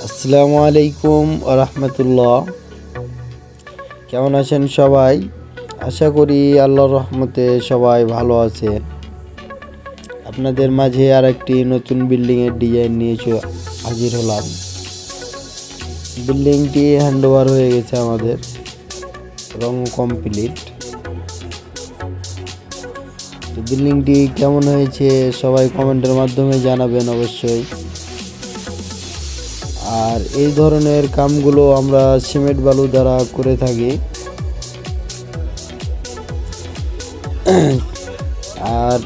আসসালামু আলাইকুম রাহমাতুল্লাহ। কেমন আছেন সবাই? আশা করি আল্লাহর রহমতে সবাই ভালো আছেন। আপনাদের মাঝে আর একটি নতুন বিল্ডিংয়ের ডিজাইন নিয়ে হাজির হলাম। বিল্ডিংটি হ্যান্ডওভার হয়ে গেছে, আমাদের রং কমপ্লিট। বিল্ডিংটি কেমন হয়েছে সবাই কমেন্টের মাধ্যমে জানাবেন অবশ্যই। আর এই ধরনের কামগুলো আমরা সিমেন্ট বালু দ্বারা করে থাকি। আর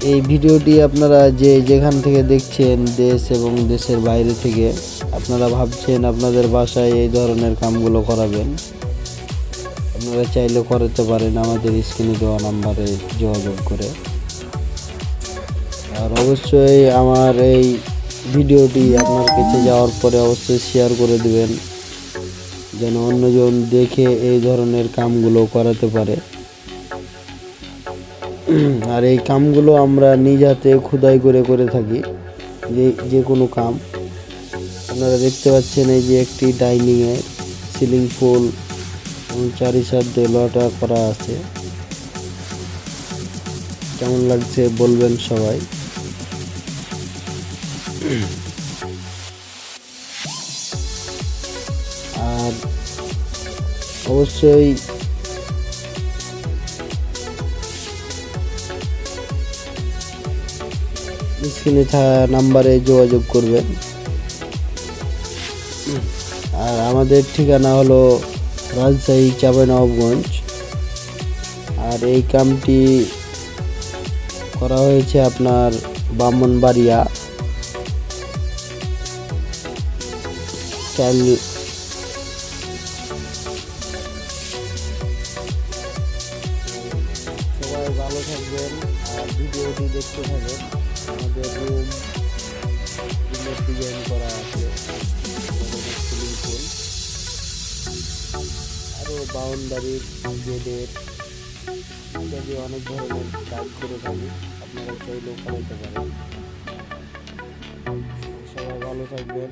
এই ভিডিওটি আপনারা যেখান থেকে দেখছেন, দেশ এবং দেশের বাইরে থেকে, আপনারা ভাবছেন আপনাদের বাসায় এই ধরনের কামগুলো করাবেন, আপনারা চাইলে করাতে পারেন আমাদের স্ক্রিনে দেওয়া নাম্বারে যোগাযোগ করে। আর অবশ্যই আমার এই ভিডিওটি আপনার কাছে যাওয়ার পরে অবশ্যই শেয়ার করে দিবেন, যেন অন্যজন দেখে এই ধরনের কামগুলো করাতে পারে। আর এই কামগুলো আমরা নিজ হাতে খোদাই করে থাকি। যে কোনো কাম আপনারা দেখতে পাচ্ছেন, এই যে একটি ডাইনিংয়ে সিলিং ফুল এবং চারি সাইডে লটা করা আছে। কেমন লাগছে বলবেন সবাই। আর অবশ্যই স্ক্রিনে থাকা নাম্বারে যোগাযোগ করবেন। আর আমাদের ঠিকানা হলো রাজশাহী চাঁপাইনবাবগঞ্জ। আর এই কামটি করা হয়েছে আপনার ব্রাহ্মণবাড়িয়া। সবাই ভালো থাকবেন আর ভিডিওটি দেখতে থাকবেন। আমাদের রুমের ডিজাইন করা আছে, সিলিং ফুল, আরও বাউন্ডারির গেটের ইত্যাদি অনেক ধরনের কাজ করে থাকি। আপনারা চাইলেও করাতে পারেন। সবাই ভালো থাকবেন।